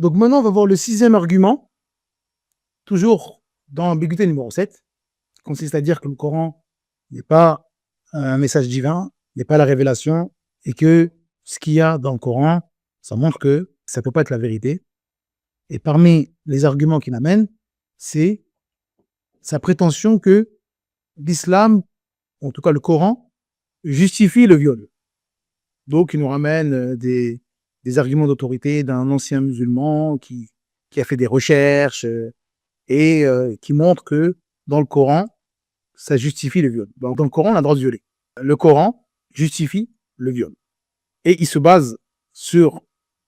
Donc maintenant, on va voir le sixième argument, toujours dans l'ambiguïté numéro 7, qui consiste à dire que le Coran n'est pas un message divin, n'est pas la révélation, et que ce qu'il y a dans le Coran, ça montre que ça ne peut pas être la vérité. Et parmi les arguments qu'il amène, c'est sa prétention que l'islam, en tout cas le Coran, justifie le viol. Donc, il nous ramène des arguments d'autorité d'un ancien musulman qui a fait des recherches et qui montre que dans le Coran, ça justifie le viol. Donc, dans le Coran, on a le droit de violer. Le Coran justifie le viol. Et il se base sur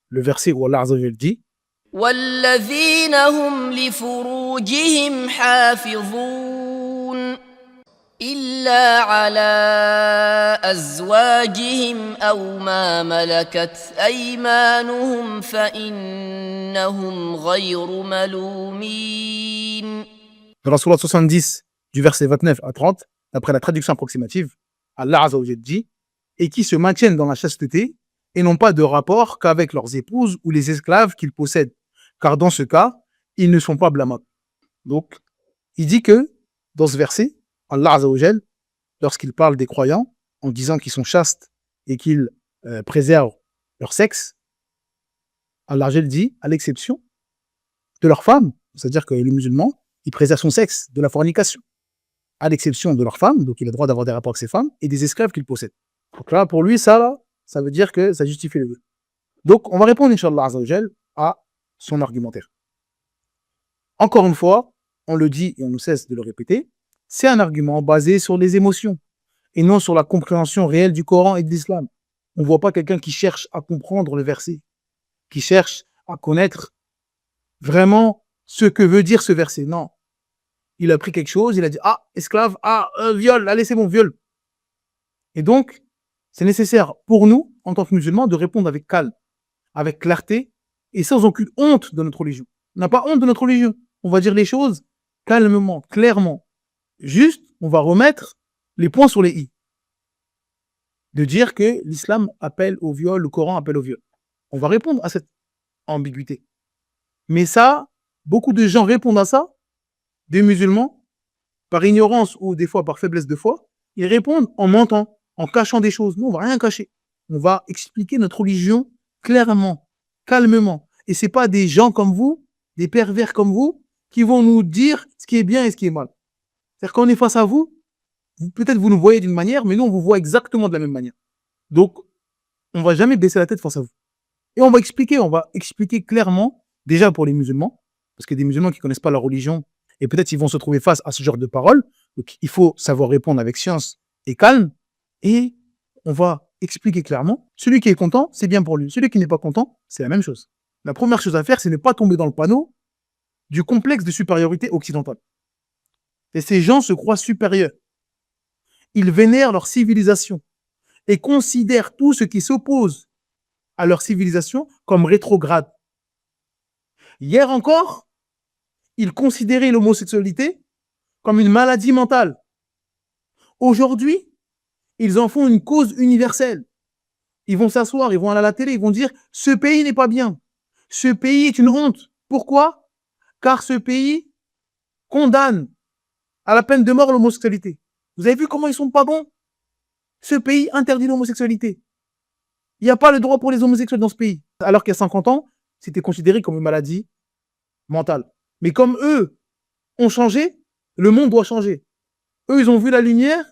le verset où Allah Azza wa Jalla dit والذين هم لفروجهم حافظون إلا على أزواجهم أو ما ملكت أيمانهم فإنهم غير ملومين. dans la sourate 70, du verset 29 à 30, d'après la traduction approximative, Allah Azza wa Jalla dit et qui se maintiennent dans la chasteté et n'ont pas de rapport qu'avec leurs épouses ou les esclaves qu'ils possèdent, car dans ce cas, ils ne sont pas blâmables. Donc, il dit que dans ce verset, Allah Azza wa Jalla, lorsqu'il parle des croyants, en disant qu'ils sont chastes et qu'ils préservent leur sexe, Allah Azza wa Jalla dit, à l'exception de leurs femmes, c'est-à-dire que le musulman, il préserve son sexe de la fornication, à l'exception de leurs femmes, donc il a le droit d'avoir des rapports avec ses femmes, et des esclaves qu'il possède. Donc là, pour lui, ça veut dire que ça justifie le vœu. Donc, on va répondre, Inch'Allah Azza wa Jalla, à son argumentaire. Encore une fois, on le dit et on ne cesse de le répéter, c'est un argument basé sur les émotions et non sur la compréhension réelle du Coran et de l'islam. On ne voit pas quelqu'un qui cherche à comprendre le verset, qui cherche à connaître vraiment ce que veut dire ce verset. Non. Il a pris quelque chose, il a dit « Ah, esclave, ah, viol, allez, c'est bon, viol. » Et donc, c'est nécessaire pour nous, en tant que musulmans, de répondre avec calme, avec clarté et sans aucune honte de notre religion. On n'a pas honte de notre religion. On va dire les choses calmement, clairement. Juste, on va remettre les points sur les i. De dire que l'islam appelle au viol, le Coran appelle au viol. On va répondre à cette ambiguïté. Mais ça, beaucoup de gens répondent à ça, des musulmans, par ignorance ou des fois par faiblesse de foi, ils répondent en mentant, en cachant des choses. Nous, on va rien cacher. On va expliquer notre religion clairement, calmement. Et c'est pas des gens comme vous, des pervers comme vous, qui vont nous dire ce qui est bien et ce qui est mal. C'est-à-dire qu'on est face à vous, peut-être vous nous voyez d'une manière, mais nous, on vous voit exactement de la même manière. Donc, on va jamais baisser la tête face à vous. Et on va expliquer clairement, déjà pour les musulmans, parce que des musulmans qui connaissent pas leur religion, et peut-être ils vont se trouver face à ce genre de paroles. Donc, il faut savoir répondre avec science et calme, et on va expliquer clairement. Celui qui est content, c'est bien pour lui. Celui qui n'est pas content, c'est la même chose. La première chose à faire, c'est ne pas tomber dans le panneau du complexe de supériorité occidentale. Et ces gens se croient supérieurs. Ils vénèrent leur civilisation et considèrent tout ce qui s'oppose à leur civilisation comme rétrograde. Hier encore, ils considéraient l'homosexualité comme une maladie mentale. Aujourd'hui, ils en font une cause universelle. Ils vont s'asseoir, ils vont aller à la télé, ils vont dire « ce pays n'est pas bien, ce pays est une honte ». Pourquoi? Car ce pays condamne à la peine de mort l'homosexualité. Vous avez vu comment ils sont pas bons? Ce pays interdit l'homosexualité. Il n'y a pas le droit pour les homosexuels dans ce pays. Alors qu'il y a 50 ans, c'était considéré comme une maladie mentale. Mais comme eux ont changé, le monde doit changer. Eux, ils ont vu la lumière,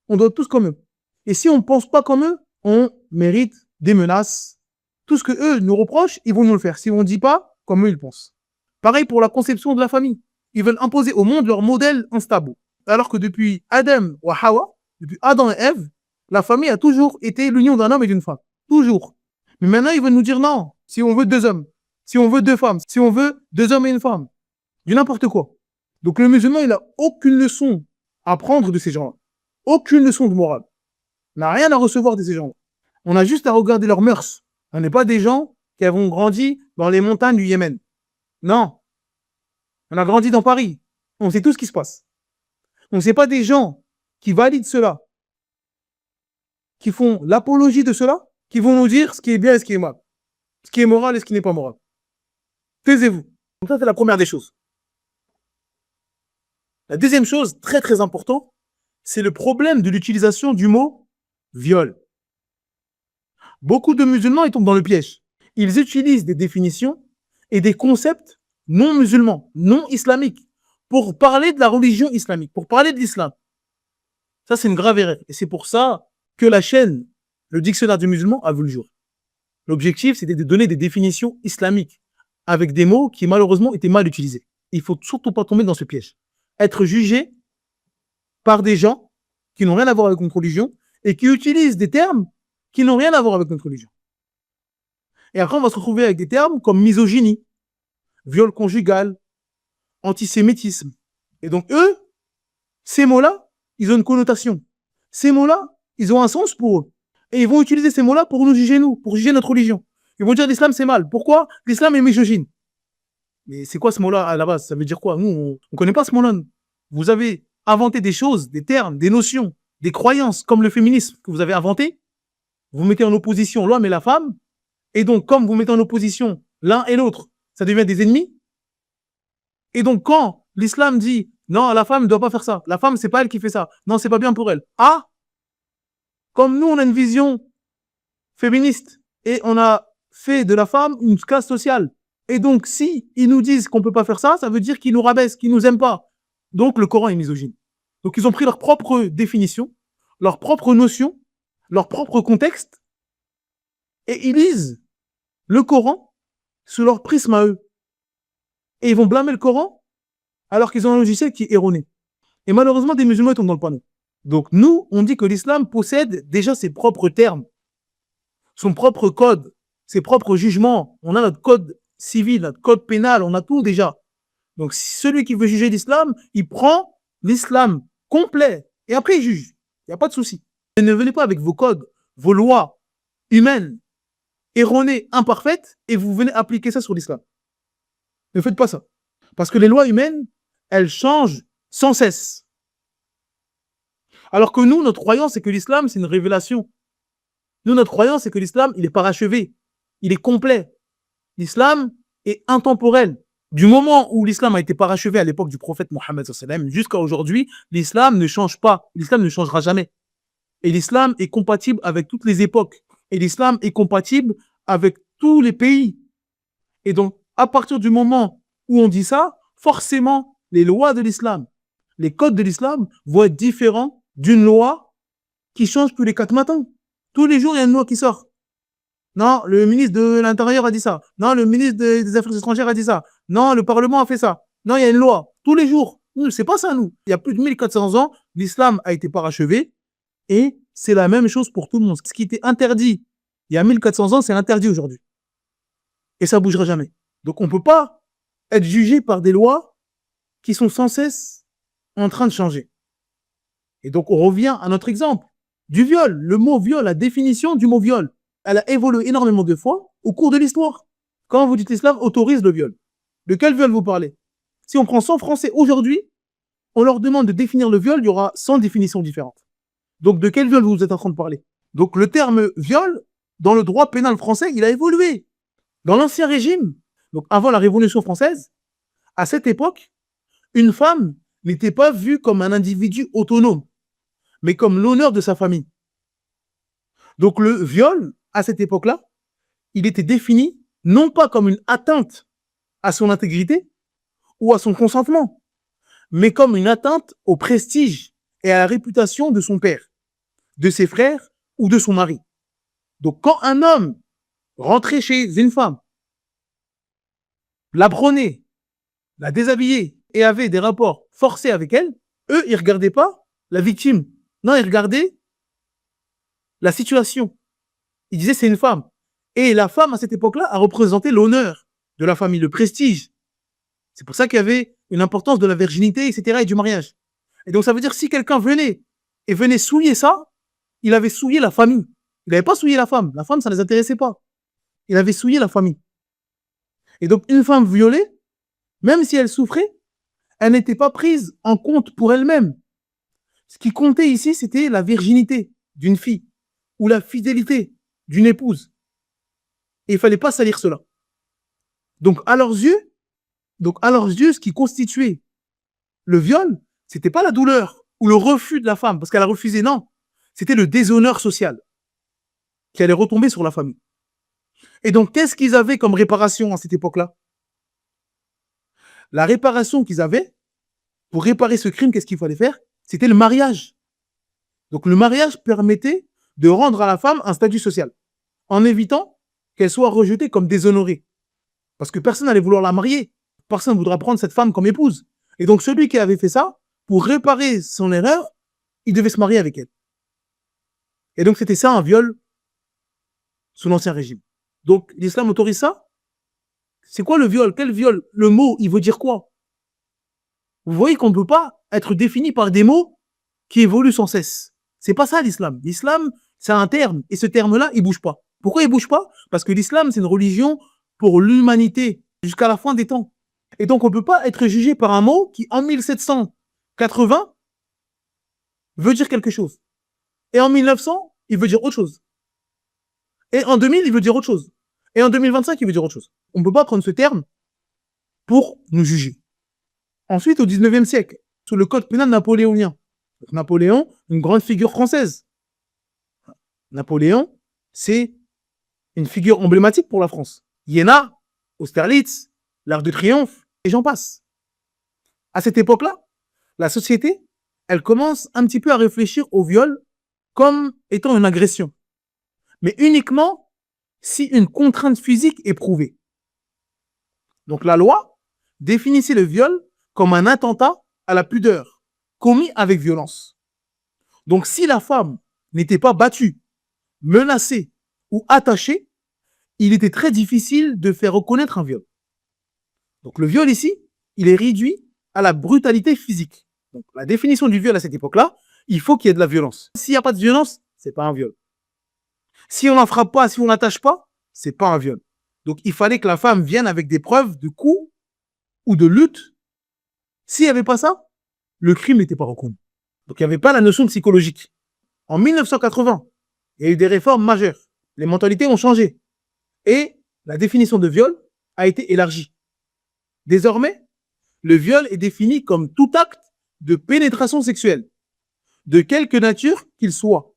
on doit être tous comme eux. Et si on ne pense pas comme eux, on mérite des menaces. Tout ce que eux nous reprochent, ils vont nous le faire. Si on ne dit pas, comme eux, ils pensent. Pareil pour la conception de la famille. Ils veulent imposer au monde leur modèle instable. Alors que depuis Adam ou Hawa, depuis Adam et Ève, la famille a toujours été l'union d'un homme et d'une femme. Toujours. Mais maintenant, ils veulent nous dire non. Si on veut 2 hommes, si on veut 2 femmes, si on veut 2 hommes et une femme, du n'importe quoi. Donc le musulman, il n'a aucune leçon à prendre de ces gens-là. Aucune leçon de morale. On n'a rien à recevoir de ces gens-là. On a juste à regarder leurs mœurs. On n'est pas des gens qui avons grandi dans les montagnes du Yémen. Non. On a grandi dans Paris. On sait tout ce qui se passe. Donc c'est pas des gens qui valident cela, qui font l'apologie de cela, qui vont nous dire ce qui est bien et ce qui est mal, ce qui est moral et ce qui n'est pas moral. Taisez-vous. Donc ça, c'est la première des choses. La deuxième chose, très très important, c'est le problème de l'utilisation du mot viol. Beaucoup de musulmans, ils tombent dans le piège. Ils utilisent des définitions et des concepts non musulmans, non islamiques, pour parler de la religion islamique, pour parler de l'islam. Ça, c'est une grave erreur. Et c'est pour ça que la chaîne, le dictionnaire du musulman, a vu le jour. L'objectif, c'était de donner des définitions islamiques avec des mots qui, malheureusement, étaient mal utilisés. Il faut surtout pas tomber dans ce piège. Être jugé par des gens qui n'ont rien à voir avec notre religion et qui utilisent des termes qui n'ont rien à voir avec notre religion. Et après, on va se retrouver avec des termes comme misogynie, viol conjugal, antisémitisme. Et donc, eux, ces mots-là, ils ont une connotation. Ces mots-là, ils ont un sens pour eux. Et ils vont utiliser ces mots-là pour nous, pour juger notre religion. Ils vont dire l'islam, c'est mal. Pourquoi? L'islam est misogyne. Mais c'est quoi ce mot-là à la base? Ça veut dire quoi? Nous, on ne connaît pas ce mot-là. Vous avez inventé des choses, des termes, des notions, des croyances, comme le féminisme que vous avez inventé. Vous mettez en opposition l'homme et la femme. Et donc, comme vous mettez en opposition l'un et l'autre, ça devient des ennemis. Et donc, quand l'islam dit non, la femme ne doit pas faire ça, la femme, c'est pas elle qui fait ça, non, c'est pas bien pour elle. Ah, comme nous, on a une vision féministe et on a fait de la femme une classe sociale. Et donc, si ils nous disent qu'on peut pas faire ça, ça veut dire qu'ils nous rabaissent, qu'ils nous aiment pas. Donc, le Coran est misogyne. Donc, ils ont pris leur propre définition, leur propre notion, leur propre contexte, et ils lisent le Coran sous leur prisme à eux. Et ils vont blâmer le Coran alors qu'ils ont un logiciel qui est erroné. Et malheureusement, des musulmans tombent dans le panneau. Donc, nous, on dit que l'islam possède déjà ses propres termes, son propre code, ses propres jugements. On a notre code civil, notre code pénal, on a tout déjà. Donc, si celui qui veut juger l'islam, il prend l'islam complet et après il juge. Il n'y a pas de souci. Ne venez pas avec vos codes, vos lois humaines, erronées, imparfaites, et vous venez appliquer ça sur l'islam. Ne faites pas ça. Parce que les lois humaines, elles changent sans cesse. Alors que nous, notre croyance, c'est que l'islam, c'est une révélation. Nous, notre croyance, c'est que l'islam, il est parachevé. Il est complet. L'islam est intemporel. Du moment où l'islam a été parachevé à l'époque du prophète Mohammed jusqu'à aujourd'hui, l'islam ne change pas. L'islam ne changera jamais. Et l'islam est compatible avec toutes les époques. Et l'islam est compatible avec tous les pays. Et donc, à partir du moment où on dit ça, forcément, les lois de l'islam, les codes de l'islam vont être différents d'une loi qui change tous les 4 matins. Tous les jours, il y a une loi qui sort. Non, le ministre de l'Intérieur a dit ça. Non, le ministre des Affaires étrangères a dit ça. Non, le Parlement a fait ça. Non, il y a une loi. Tous les jours. Nous, c'est pas ça, nous. Il y a plus de 1400 ans, l'islam a été parachevé et c'est la même chose pour tout le monde. Ce qui était interdit il y a 1400 ans, c'est interdit aujourd'hui. Et ça bougera jamais. Donc, on peut pas être jugé par des lois qui sont sans cesse en train de changer. Et donc, on revient à notre exemple du viol. Le mot viol, la définition du mot viol, elle a évolué énormément de fois au cours de l'histoire. Quand vous dites l'islam autorise le viol, de quel viol vous parlez? Si on prend 100 Français aujourd'hui, on leur demande de définir le viol, il y aura 100 définitions différentes. Donc, de quel viol vous êtes en train de parler? Donc, le terme viol, dans le droit pénal français, il a évolué. Dans l'Ancien Régime, donc avant la Révolution française, à cette époque, une femme n'était pas vue comme un individu autonome, mais comme l'honneur de sa famille. Donc le viol, à cette époque-là, il était défini non pas comme une atteinte à son intégrité ou à son consentement, mais comme une atteinte au prestige et à la réputation de son père, de ses frères ou de son mari. Donc quand un homme rentrait chez une femme, la prenait, la déshabillait et avait des rapports forcés avec elle, eux, ils regardaient pas la victime. Non, ils regardaient la situation. Ils disaient c'est une femme. Et la femme, à cette époque-là, a représenté l'honneur de la famille, le prestige. C'est pour ça qu'il y avait une importance de la virginité, etc., et du mariage. Et donc, ça veut dire si quelqu'un venait souiller ça, il avait souillé la famille. Il n'avait pas souillé la femme. La femme, ça ne les intéressait pas. Il avait souillé la famille. Et donc, une femme violée, même si elle souffrait, elle n'était pas prise en compte pour elle-même. Ce qui comptait ici, c'était la virginité d'une fille ou la fidélité d'une épouse. Et il fallait pas salir cela. Donc, à leurs yeux, ce qui constituait le viol, c'était pas la douleur ou le refus de la femme, parce qu'elle a refusé, non. C'était le déshonneur social qui allait retomber sur la famille. Et donc, qu'est-ce qu'ils avaient comme réparation à cette époque-là? La réparation qu'ils avaient, pour réparer ce crime, qu'est-ce qu'il fallait faire? C'était le mariage. Donc, le mariage permettait de rendre à la femme un statut social, en évitant qu'elle soit rejetée comme déshonorée. Parce que personne n'allait vouloir la marier. Personne ne voudra prendre cette femme comme épouse. Et donc, celui qui avait fait ça, pour réparer son erreur, il devait se marier avec elle. Et donc, c'était ça un viol sous l'Ancien Régime. Donc, l'islam autorise ça? C'est quoi le viol? Quel viol? Le mot, il veut dire quoi? Vous voyez qu'on ne peut pas être défini par des mots qui évoluent sans cesse. C'est pas ça l'islam. L'islam, c'est un terme. Et ce terme-là, il bouge pas. Pourquoi il bouge pas? Parce que l'islam, c'est une religion pour l'humanité jusqu'à la fin des temps. Et donc, on ne peut pas être jugé par un mot qui, en 1780, veut dire quelque chose. Et en 1900, il veut dire autre chose. Et en 2000, il veut dire autre chose. Et en 2025, il veut dire autre chose. On ne peut pas prendre ce terme pour nous juger. Ensuite, au 19e siècle, sous le code pénal napoléonien. Donc, Napoléon, une grande figure française. Napoléon, c'est une figure emblématique pour la France. Iéna, Austerlitz, l'Arc de Triomphe, et j'en passe. À cette époque-là, la société, elle commence un petit peu à réfléchir au viol comme étant une agression. Mais uniquement si une contrainte physique est prouvée. Donc la loi définissait le viol comme un attentat à la pudeur, commis avec violence. Donc si la femme n'était pas battue, menacée ou attachée, il était très difficile de faire reconnaître un viol. Donc le viol ici, il est réduit à la brutalité physique. Donc la définition du viol à cette époque-là, il faut qu'il y ait de la violence. S'il n'y a pas de violence, c'est pas un viol. Si on n'en frappe pas, si on n'attache pas, c'est pas un viol. Donc il fallait que la femme vienne avec des preuves de coups ou de lutte. S'il n'y avait pas ça, le crime n'était pas reconnu. Donc il n'y avait pas la notion psychologique. En 1980, il y a eu des réformes majeures. Les mentalités ont changé. Et la définition de viol a été élargie. Désormais, le viol est défini comme tout acte de pénétration sexuelle, de quelque nature qu'il soit,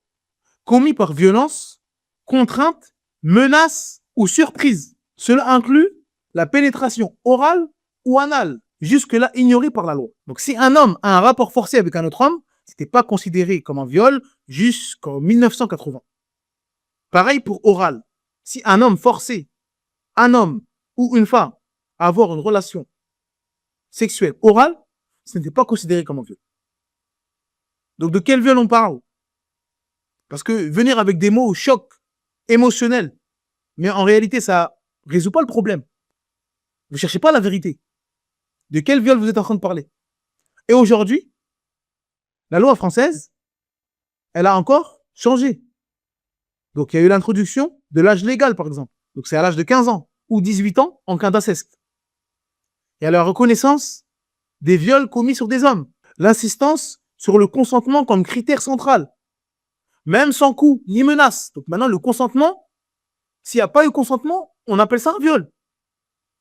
commis par violence, contrainte, menace ou surprise. Cela inclut la pénétration orale ou anale, jusque-là ignorée par la loi. Donc si un homme a un rapport forcé avec un autre homme, ce n'était pas considéré comme un viol jusqu'en 1980. Pareil pour oral. Si un homme forçait un homme ou une femme à avoir une relation sexuelle orale, ce n'était pas considéré comme un viol. Donc de quel viol on parle? Parce que venir avec des mots choc, émotionnels, mais en réalité ça résout pas le problème. Vous cherchez pas la vérité. De quel viol vous êtes en train de parler? Et aujourd'hui, la loi française, elle a encore changé. Donc il y a eu l'introduction de l'âge légal, par exemple. Donc c'est à l'âge de 15 ans ou 18 ans en cas d'inceste. Il y a la reconnaissance des viols commis sur des hommes. L'insistance sur le consentement comme critère central. Même sans coup ni menace. Donc maintenant, le consentement, s'il n'y a pas eu consentement, on appelle ça un viol.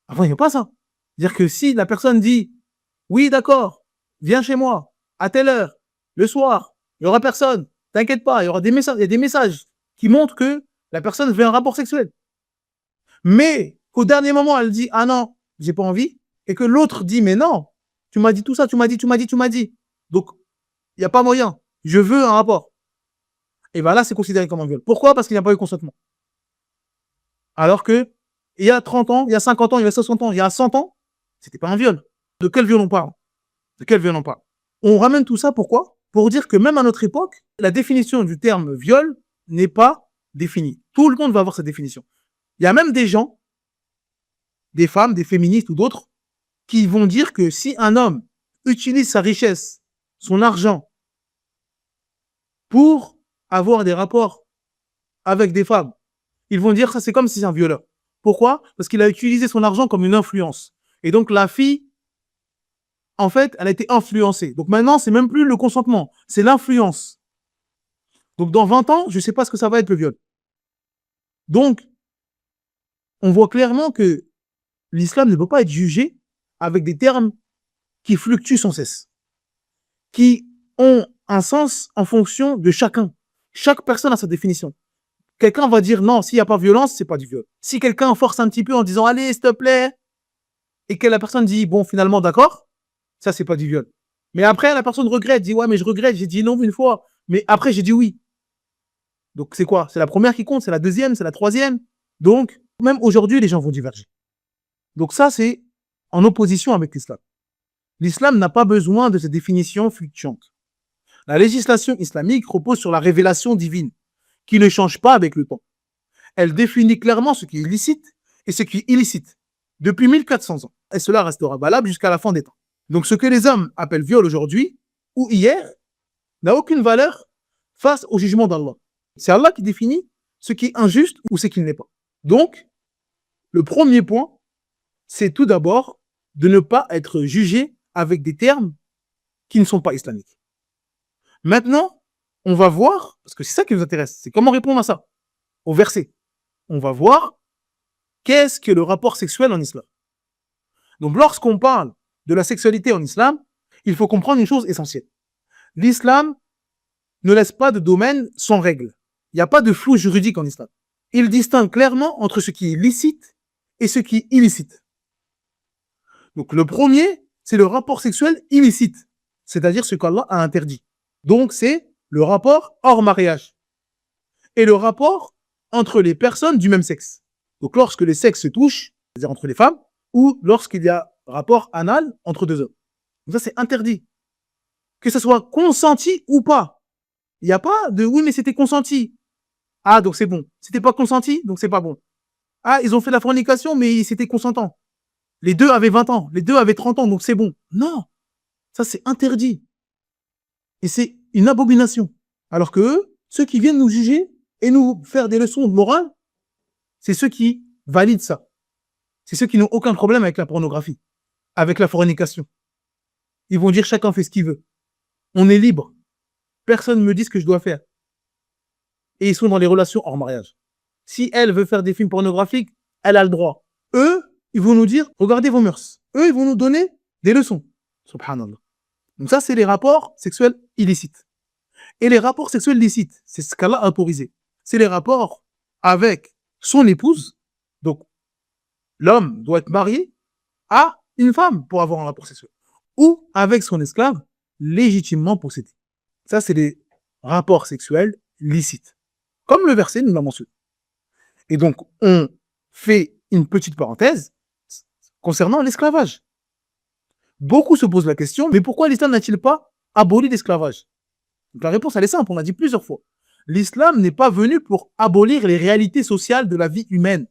Avant, il n'y a pas ça. C'est-à-dire que si la personne dit « Oui, d'accord, viens chez moi, à telle heure, le soir, il n'y aura personne, t'inquiète pas, il y aura des messages, il y a des messages qui montrent que la personne veut un rapport sexuel. » Mais qu'au dernier moment, elle dit « Ah non, j'ai pas envie », et que l'autre dit « Mais non, tu m'as dit tout ça, tu m'as dit. Donc, il n'y a pas moyen, je veux un rapport. » Et bien là, c'est considéré comme un viol. Pourquoi? Parce qu'il n'y a pas eu consentement. Alors que, il y a 30 ans, il y a 50 ans, il y a 60 ans, il y a 100 ans, c'était pas un viol. De quel viol on parle? On ramène tout ça, pourquoi? Pour dire que même à notre époque, la définition du terme viol n'est pas définie. Tout le monde va avoir cette définition. Il y a même des gens, des femmes, des féministes ou d'autres, qui vont dire que si un homme utilise sa richesse, son argent, pour avoir des rapports avec des femmes, ils vont dire ça c'est comme si c'est un violeur. Pourquoi? Parce qu'il a utilisé son argent comme une influence. Et donc la fille, en fait, elle a été influencée. Donc maintenant, c'est même plus le consentement, c'est l'influence. Donc dans 20 ans, je ne sais pas ce que ça va être le viol. Donc, on voit clairement que l'islam ne peut pas être jugé avec des termes qui fluctuent sans cesse, qui ont un sens en fonction de chacun. Chaque personne a sa définition. Quelqu'un va dire non, s'il n'y a pas violence, c'est pas du viol. Si quelqu'un force un petit peu en disant allez, s'il te plaît, et que la personne dit bon, finalement, d'accord, ça, c'est pas du viol. Mais après, la personne regrette, dit ouais, mais je regrette, j'ai dit non une fois, mais après, j'ai dit oui. Donc, c'est quoi? C'est la première qui compte, c'est la deuxième, c'est la troisième. Donc, même aujourd'hui, les gens vont diverger. Donc, ça, c'est en opposition avec l'islam. L'islam n'a pas besoin de ces définitions fluctuantes. La législation islamique repose sur la révélation divine, qui ne change pas avec le temps. Elle définit clairement ce qui est licite et ce qui est illicite, depuis 1400 ans. Et cela restera valable jusqu'à la fin des temps. Donc ce que les hommes appellent viol aujourd'hui ou hier n'a aucune valeur face au jugement d'Allah. C'est Allah qui définit ce qui est injuste ou ce qui ne l'est pas. Donc, le premier point, c'est tout d'abord de ne pas être jugé avec des termes qui ne sont pas islamiques. Maintenant, on va voir, parce que c'est ça qui nous intéresse, c'est comment répondre à ça, au verset. On va voir qu'est-ce que le rapport sexuel en islam. Donc, lorsqu'on parle de la sexualité en islam, il faut comprendre une chose essentielle. L'islam ne laisse pas de domaine sans règle. Il n'y a pas de flou juridique en islam. Il distingue clairement entre ce qui est licite et ce qui est illicite. Donc, le premier, c'est le rapport sexuel illicite, c'est-à-dire ce qu'Allah a interdit. Donc, c'est le rapport hors mariage et le rapport entre les personnes du même sexe. Donc, lorsque les sexes se touchent, c'est-à-dire entre les femmes, ou lorsqu'il y a rapport anal entre deux hommes. Donc, ça, c'est interdit. Que ce soit consenti ou pas. Il n'y a pas de oui, mais c'était consenti. Ah, donc c'est bon. C'était pas consenti, donc c'est pas bon. Ah, ils ont fait la fornication, mais c'était consentant. Les deux avaient 20 ans, les deux avaient 30 ans, donc c'est bon. Non, ça c'est interdit. Et c'est une abomination. Alors que eux, ceux qui viennent nous juger et nous faire des leçons de morale, c'est ceux qui valident ça. C'est ceux qui n'ont aucun problème avec la pornographie, avec la fornication. Ils vont dire chacun fait ce qu'il veut. On est libre. Personne ne me dit ce que je dois faire. Et ils sont dans les relations hors mariage. Si elle veut faire des films pornographiques, elle a le droit. Eux, ils vont nous dire, regardez vos mœurs. Eux, ils vont nous donner des leçons. Subhanallah. Donc ça, c'est les rapports sexuels illicites. Et les rapports sexuels licites, c'est ce qu'Allah a autorisé. C'est les rapports avec son épouse. Donc, l'homme doit être marié à une femme pour avoir un rapport sexuel. Ou avec son esclave, légitimement possédé. Ça, c'est les rapports sexuels licites. Comme le verset nous l'a mentionné. Et donc, on fait une petite parenthèse concernant l'esclavage. Beaucoup se posent la question, mais pourquoi l'islam n'a-t-il pas aboli l'esclavage? Donc la réponse, elle est simple, on l'a dit plusieurs fois. L'islam n'est pas venu pour abolir les réalités sociales de la vie humaine.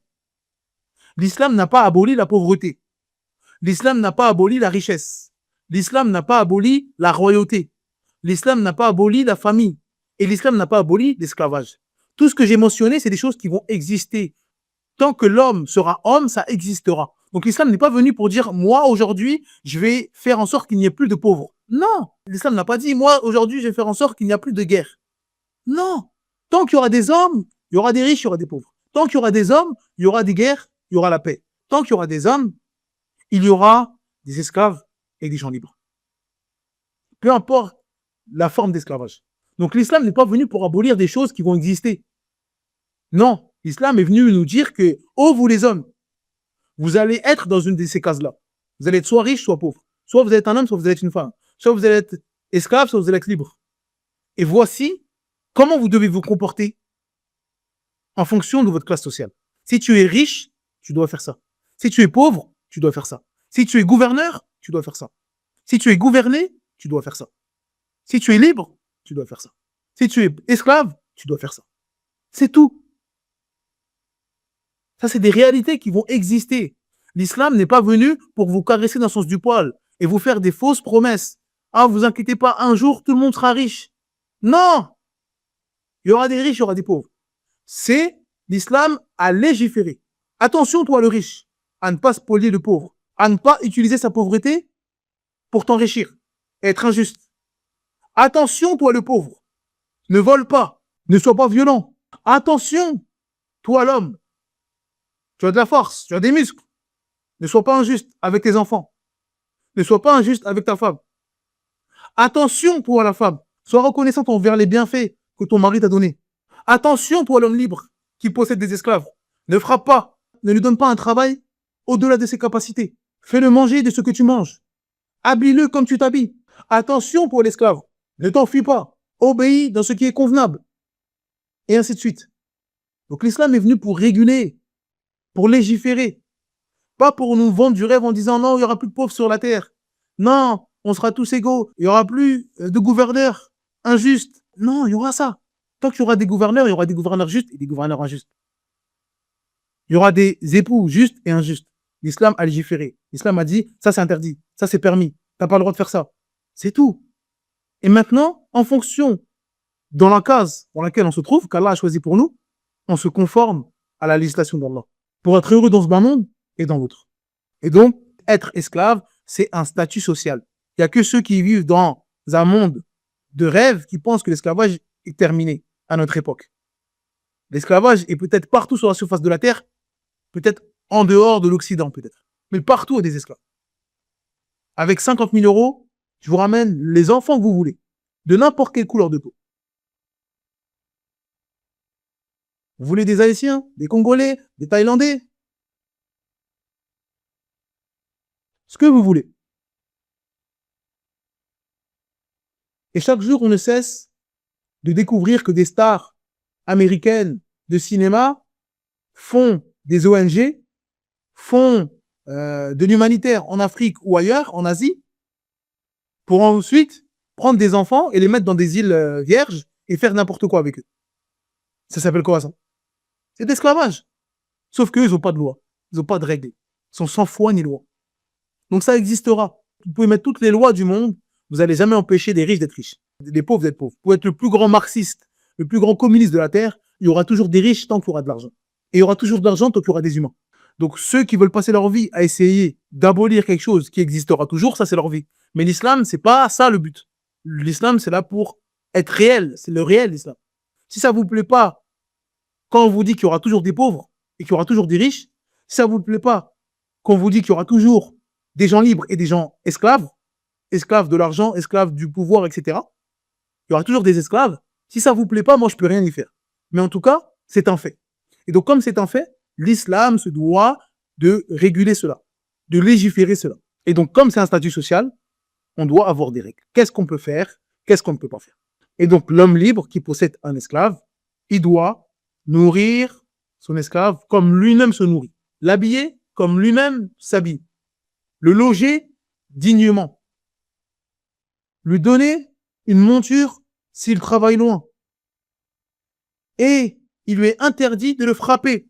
L'islam n'a pas aboli la pauvreté. L'islam n'a pas aboli la richesse. L'islam n'a pas aboli la royauté. L'islam n'a pas aboli la famille. Et l'islam n'a pas aboli l'esclavage. Tout ce que j'ai mentionné, c'est des choses qui vont exister. Tant que l'homme sera homme, ça existera. Donc l'islam n'est pas venu pour dire, moi aujourd'hui, je vais faire en sorte qu'il n'y ait plus de pauvres. Non, l'islam n'a pas dit, moi aujourd'hui, je vais faire en sorte qu'il n'y a plus de guerre. Non, tant qu'il y aura des hommes, il y aura des riches, il y aura des pauvres. Tant qu'il y aura des hommes, il y aura des guerres, il y aura la paix. Tant qu'il y aura des hommes, il y aura des esclaves et des gens libres. Peu importe la forme d'esclavage. Donc l'islam n'est pas venu pour abolir des choses qui vont exister. Non, l'islam est venu nous dire que, oh vous les hommes, vous allez être dans une de ces cases-là. Vous allez être soit riche, soit pauvre. Soit vous êtes un homme, soit vous êtes une femme. Soit vous allez être esclave, soit vous allez être libre. Et voici comment vous devez vous comporter en fonction de votre classe sociale. Si tu es riche, tu dois faire ça. Si tu es pauvre, tu dois faire ça. Si tu es gouverneur, tu dois faire ça. Si tu es gouverné, tu dois faire ça. Si tu es libre, tu dois faire ça. Si tu es esclave, tu dois faire ça. C'est tout. Ça, c'est des réalités qui vont exister. L'islam n'est pas venu pour vous caresser dans le sens du poil et vous faire des fausses promesses. Ah, vous inquiétez pas, un jour, tout le monde sera riche. Non! Il y aura des riches, il y aura des pauvres. C'est l'islam à légiférer. Attention, toi, le riche, à ne pas spolier le pauvre, à ne pas utiliser sa pauvreté pour t'enrichir et être injuste. Attention, toi, le pauvre, ne vole pas, ne sois pas violent. Attention, toi, l'homme, tu as de la force, tu as des muscles. Ne sois pas injuste avec tes enfants. Ne sois pas injuste avec ta femme. Attention, toi, la femme. Sois reconnaissante envers les bienfaits que ton mari t'a donnés. Attention, toi, l'homme libre qui possède des esclaves. Ne frappe pas. Ne lui donne pas un travail au-delà de ses capacités. Fais-le manger de ce que tu manges. Habille-le comme tu t'habilles. Attention pour l'esclave. Ne t'enfuis pas. Obéis dans ce qui est convenable. Et ainsi de suite. Donc l'islam est venu pour réguler, pour légiférer. Pas pour nous vendre du rêve en disant non, il n'y aura plus de pauvres sur la terre. Non, on sera tous égaux. Il n'y aura plus de gouverneurs injustes. Non, il y aura ça. Tant qu'il y aura des gouverneurs, il y aura des gouverneurs justes et des gouverneurs injustes. Il y aura des époux justes et injustes. L'islam a légiféré. L'islam a dit, ça c'est interdit, ça c'est permis. T'as pas le droit de faire ça. C'est tout. Et maintenant, en fonction dans la case dans laquelle on se trouve, qu'Allah a choisi pour nous, on se conforme à la législation d'Allah. Pour être heureux dans ce bas monde et dans l'autre. Et donc, être esclave, c'est un statut social. Il n'y a que ceux qui vivent dans un monde de rêve qui pensent que l'esclavage est terminé à notre époque. L'esclavage est peut-être partout sur la surface de la terre, peut-être en dehors de l'Occident, peut-être. Mais partout, il y a des esclaves. Avec 50 000 euros, je vous ramène les enfants que vous voulez, de n'importe quelle couleur de peau. Vous voulez des Haïtiens, des Congolais, des Thaïlandais, ce que vous voulez. Et chaque jour, on ne cesse de découvrir que des stars américaines de cinéma font des ONG, font de l'humanitaire en Afrique ou ailleurs, en Asie, pour ensuite prendre des enfants et les mettre dans des îles vierges et faire n'importe quoi avec eux. Ça s'appelle quoi, ça? C'est de l'esclavage. Sauf qu'eux, ils n'ont pas de loi, ils n'ont pas de règles. Ils sont sans foi ni loi. Donc ça existera. Vous pouvez mettre toutes les lois du monde, vous n'allez jamais empêcher des riches d'être riches, des pauvres d'être pauvres. Vous pouvez être le plus grand marxiste, le plus grand communiste de la Terre, il y aura toujours des riches tant qu'il y aura de l'argent. Et il y aura toujours de l'argent tant qu'il y aura des humains. Donc ceux qui veulent passer leur vie à essayer d'abolir quelque chose qui existera toujours, ça c'est leur vie. Mais l'islam, c'est pas ça le but. L'islam, c'est là pour être réel. C'est le réel, l'islam. Si ça vous plaît pas, quand on vous dit qu'il y aura toujours des pauvres et qu'il y aura toujours des riches, si ça vous plaît pas, quand on vous dit qu'il y aura toujours des gens libres et des gens esclaves, esclaves de l'argent, esclaves du pouvoir, etc. Il y aura toujours des esclaves. Si ça vous plaît pas, moi je peux rien y faire. Mais en tout cas, c'est un fait. Et donc comme c'est un fait, l'islam se doit de réguler cela, de légiférer cela. Et donc comme c'est un statut social, on doit avoir des règles. Qu'est-ce qu'on peut faire? Qu'est-ce qu'on ne peut pas faire? Et donc l'homme libre qui possède un esclave, il doit nourrir son esclave comme lui-même se nourrit, l'habiller comme lui-même s'habille, le loger dignement, lui donner une monture s'il travaille loin. Et il lui est interdit de le frapper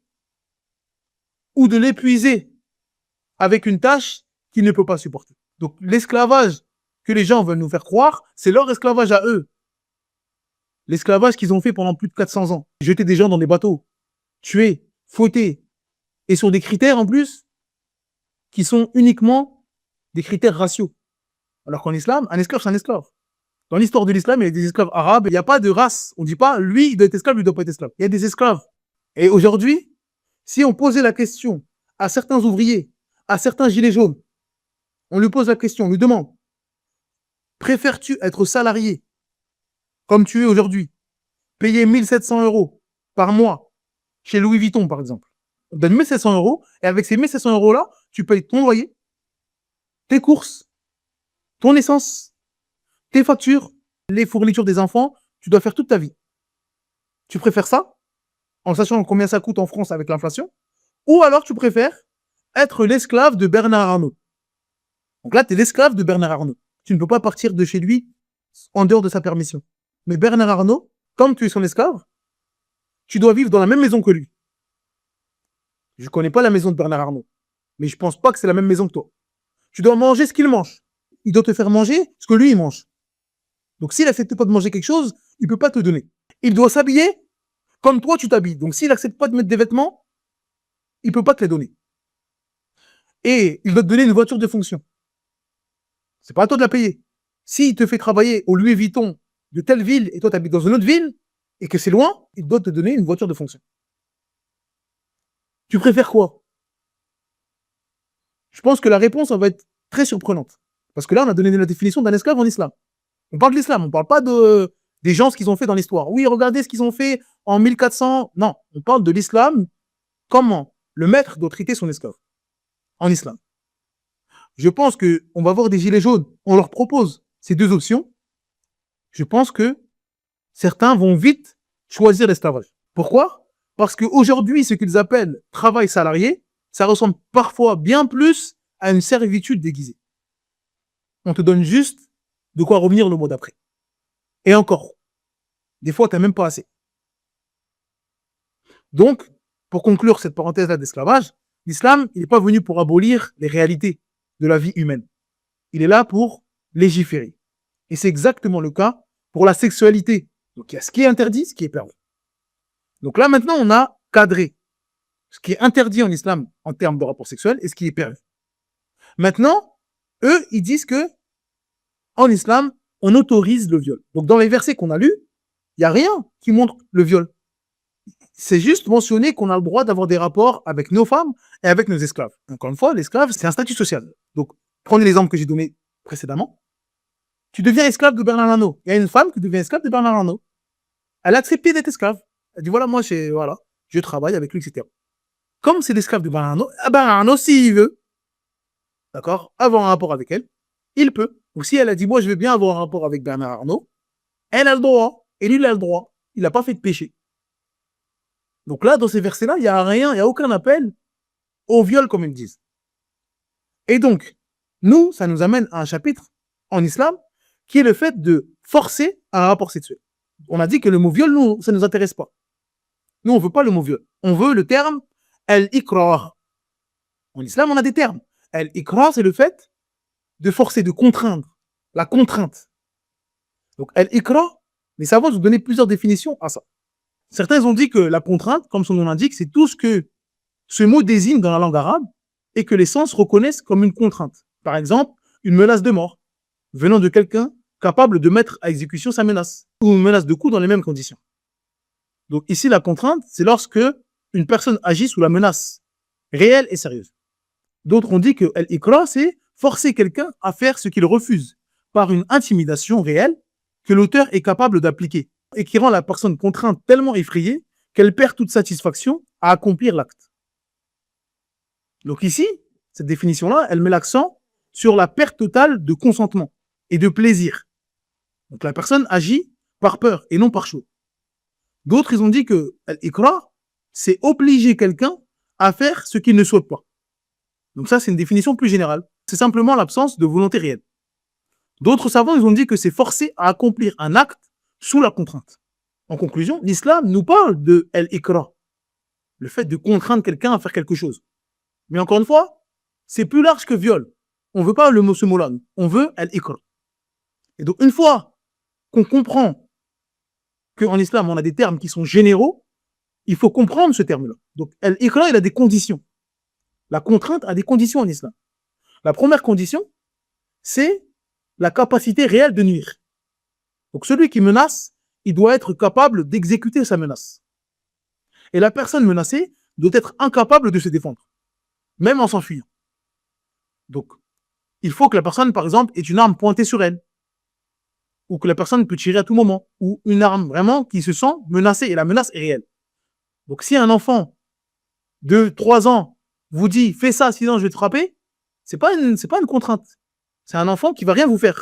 ou de l'épuiser avec une tâche qu'il ne peut pas supporter. Donc l'esclavage que les gens veulent nous faire croire, c'est leur esclavage à eux. L'esclavage qu'ils ont fait pendant plus de 400 ans. Jeter des gens dans des bateaux, tuer, fouetter, et sur des critères en plus qui sont uniquement des critères raciaux. Alors qu'en islam, un esclave, c'est un esclave. Dans l'histoire de l'islam, il y a des esclaves arabes, il n'y a pas de race. On ne dit pas, lui, il doit être esclave, lui, il ne doit pas être esclave. Il y a des esclaves. Et aujourd'hui, si on posait la question à certains ouvriers, à certains gilets jaunes, on lui pose la question, on lui demande, préfères-tu être salarié, comme tu es aujourd'hui, payer 1700 euros par mois, chez Louis Vuitton, par exemple. On donne 1700 euros, et avec ces 1700 euros-là, tu payes ton loyer, tes courses, ton essence, tes factures, les fournitures des enfants, tu dois faire toute ta vie. Tu préfères ça, en sachant combien ça coûte en France avec l'inflation, ou alors tu préfères être l'esclave de Bernard Arnault. Donc là, tu es l'esclave de Bernard Arnault. Tu ne peux pas partir de chez lui en dehors de sa permission. Mais Bernard Arnault, comme tu es son esclave, tu dois vivre dans la même maison que lui. Je ne connais pas la maison de Bernard Arnault, mais je ne pense pas que c'est la même maison que toi. Tu dois manger ce qu'il mange. Il doit te faire manger ce que lui, il mange. Donc s'il n'accepte pas de manger quelque chose, il ne peut pas te donner. Il doit s'habiller comme toi, tu t'habilles. Donc s'il n'accepte pas de mettre des vêtements, il ne peut pas te les donner. Et il doit te donner une voiture de fonction. C'est pas à toi de la payer. S'il te fait travailler au Louis Vuitton de telle ville et toi tu habites dans une autre ville et que c'est loin, il doit te donner une voiture de fonction. Tu préfères quoi? Je pense que la réponse va être très surprenante. Parce que là, on a donné la définition d'un esclave en islam. On parle de l'islam, on ne parle pas des gens, ce qu'ils ont fait dans l'histoire. Oui, regardez ce qu'ils ont fait en 1400. Non, on parle de l'islam, comment le maître doit traiter son esclave en islam. Je pense qu'on va voir des gilets jaunes, on leur propose ces deux options. Je pense que certains vont vite choisir l'esclavage. Pourquoi? Parce qu'aujourd'hui, ce qu'ils appellent travail salarié, ça ressemble parfois bien plus à une servitude déguisée. On te donne juste de quoi revenir le mois d'après. Et encore, des fois, tu n'as même pas assez. Donc, pour conclure cette parenthèse-là d'esclavage, l'islam, il n'est pas venu pour abolir les réalités de la vie humaine. Il est là pour légiférer. Et c'est exactement le cas pour la sexualité. Donc, il y a ce qui est interdit, ce qui est permis. Donc là, maintenant, on a cadré ce qui est interdit en islam en termes de rapport sexuel et ce qui est permis. Maintenant, eux, ils disent que en islam, on autorise le viol. Donc, dans les versets qu'on a lus, il n'y a rien qui montre le viol. C'est juste mentionné qu'on a le droit d'avoir des rapports avec nos femmes et avec nos esclaves. Encore une fois, l'esclave, c'est un statut social. Donc, prenez l'exemple que j'ai donné précédemment. Tu deviens esclave de Bernard Arnault. Il y a une femme qui devient esclave de Bernard Arnault. Elle a accepté d'être esclave. Elle dit, voilà, moi, je travaille avec lui, etc. Comme c'est l'esclave de Bernard Arnault, Bernard Arnault, s'il veut, d'accord, avoir un rapport avec elle, il peut. Ou si elle a dit, moi, je veux bien avoir un rapport avec Bernard Arnault, elle a le droit. Et lui, il a le droit. Il n'a pas fait de péché. Donc là, dans ces versets-là, il n'y a rien, il n'y a aucun appel au viol, comme ils disent. Et donc, nous, ça nous amène à un chapitre en islam qui est le fait de forcer un rapport sexuel. On a dit que le mot viol, nous, ça ne nous intéresse pas. Nous, on ne veut pas le mot viol. On veut le terme al-ikrar. En islam, on a des termes. Al-ikrar, c'est le fait de forcer, de contraindre. La contrainte. Donc, al-ikrar, les savants ont donné plusieurs définitions à ça. Certains ont dit que la contrainte, comme son nom l'indique, c'est tout ce que ce mot désigne dans la langue arabe et que les sens reconnaissent comme une contrainte. Par exemple, une menace de mort venant de quelqu'un capable de mettre à exécution sa menace ou une menace de coup dans les mêmes conditions. Donc ici, la contrainte, c'est lorsque une personne agit sous la menace réelle et sérieuse. D'autres ont dit que l'ikra, c'est forcer quelqu'un à faire ce qu'il refuse par une intimidation réelle que l'auteur est capable d'appliquer et qui rend la personne contrainte tellement effrayée qu'elle perd toute satisfaction à accomplir l'acte. Donc ici, cette définition-là, elle met l'accent sur la perte totale de consentement et de plaisir. Donc la personne agit par peur et non par choix. D'autres, ils ont dit que l'ikra, c'est obliger quelqu'un à faire ce qu'il ne souhaite pas. Donc ça, c'est une définition plus générale. C'est simplement l'absence de volonté réelle. D'autres savants, ils ont dit que c'est forcer à accomplir un acte sous la contrainte. En conclusion, l'islam nous parle de l'ikra, le fait de contraindre quelqu'un à faire quelque chose. Mais encore une fois, c'est plus large que viol. On ne veut pas ce mot-là. On veut l'ikra. Et donc, une fois qu'on comprend qu'en islam, on a des termes qui sont généraux, il faut comprendre ce terme-là. Donc, l'ikra, il a des conditions. La contrainte a des conditions en islam. La première condition, c'est la capacité réelle de nuire. Donc, celui qui menace, il doit être capable d'exécuter sa menace. Et la personne menacée doit être incapable de se défendre, même en s'enfuyant. Donc, il faut que la personne, par exemple, ait une arme pointée sur elle, ou que la personne peut tirer à tout moment, ou une arme vraiment qui se sent menacée, et la menace est réelle. Donc, si un enfant de 3 ans vous dit « fais ça, sinon je vais te frapper », c'est pas une contrainte. C'est un enfant qui va rien vous faire.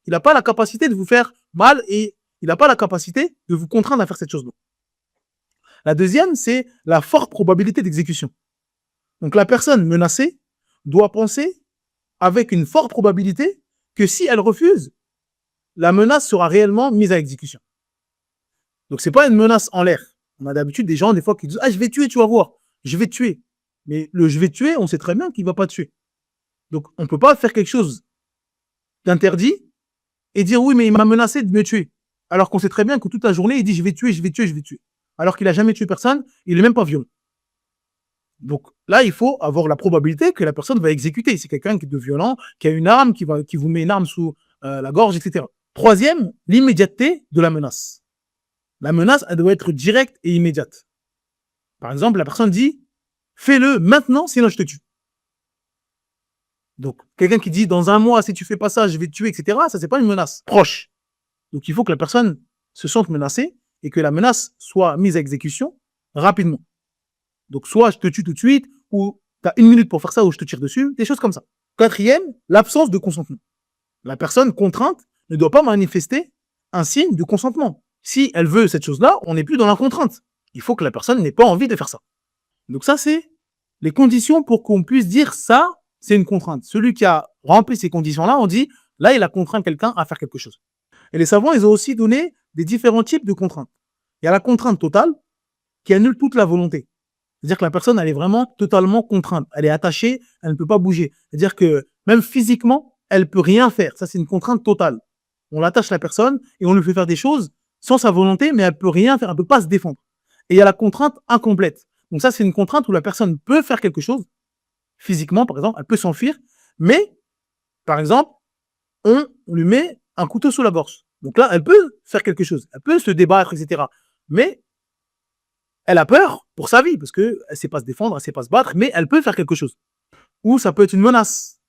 Il n'a pas la capacité de vous faire mal et il n'a pas la capacité de vous contraindre à faire cette chose-là. La deuxième, c'est la forte probabilité d'exécution. Donc la personne menacée doit penser avec une forte probabilité que si elle refuse, la menace sera réellement mise à exécution. Donc c'est pas une menace en l'air. On a d'habitude des gens, des fois, qui disent « Ah, je vais tuer, tu vas voir. Je vais te tuer. » Mais le « je vais te tuer », on sait très bien qu'il ne va pas tuer. Donc on ne peut pas faire quelque chose d'interdit et dire « Oui, mais il m'a menacé de me tuer. » Alors qu'on sait très bien que toute la journée, il dit « Je vais tuer, je vais tuer, je vais tuer. » Alors qu'il n'a jamais tué personne, il n'est même pas violent. Donc là, il faut avoir la probabilité que la personne va exécuter. C'est quelqu'un qui est de violent, qui a une arme, qui vous met une arme sous la gorge, etc. Troisième, l'immédiateté de la menace. La menace, elle doit être directe et immédiate. Par exemple, la personne dit « Fais-le maintenant, sinon je te tue. » Donc, quelqu'un qui dit dans un mois, si tu fais pas ça, je vais te tuer, etc., ça, c'est pas une menace proche. Donc, il faut que la personne se sente menacée et que la menace soit mise à exécution rapidement. Donc, soit je te tue tout de suite, ou tu as 1 minute pour faire ça, ou je te tire dessus, des choses comme ça. Quatrième, l'absence de consentement. La personne contrainte ne doit pas manifester un signe de consentement. Si elle veut cette chose-là, on n'est plus dans la contrainte. Il faut que la personne n'ait pas envie de faire ça. Donc ça, c'est les conditions pour qu'on puisse dire ça, c'est une contrainte. Celui qui a rempli ces conditions-là, on dit, là, il a contraint quelqu'un à faire quelque chose. Et les savants, ils ont aussi donné des différents types de contraintes. Il y a la contrainte totale qui annule toute la volonté. C'est-à-dire que la personne, elle est vraiment totalement contrainte. Elle est attachée, elle ne peut pas bouger. C'est-à-dire que même physiquement, elle peut rien faire. Ça, c'est une contrainte totale. On attache la personne et on lui fait faire des choses sans sa volonté, mais elle peut rien faire, elle peut pas se défendre. Et il y a la contrainte incomplète. Donc ça, c'est une contrainte où la personne peut faire quelque chose, physiquement, par exemple, elle peut s'enfuir, mais, par exemple, on lui met un couteau sous la gorge. Donc là, elle peut faire quelque chose, elle peut se débattre, etc. Mais elle a peur pour sa vie, parce qu'elle ne sait pas se défendre, elle ne sait pas se battre, mais elle peut faire quelque chose. Ou ça peut être une menace.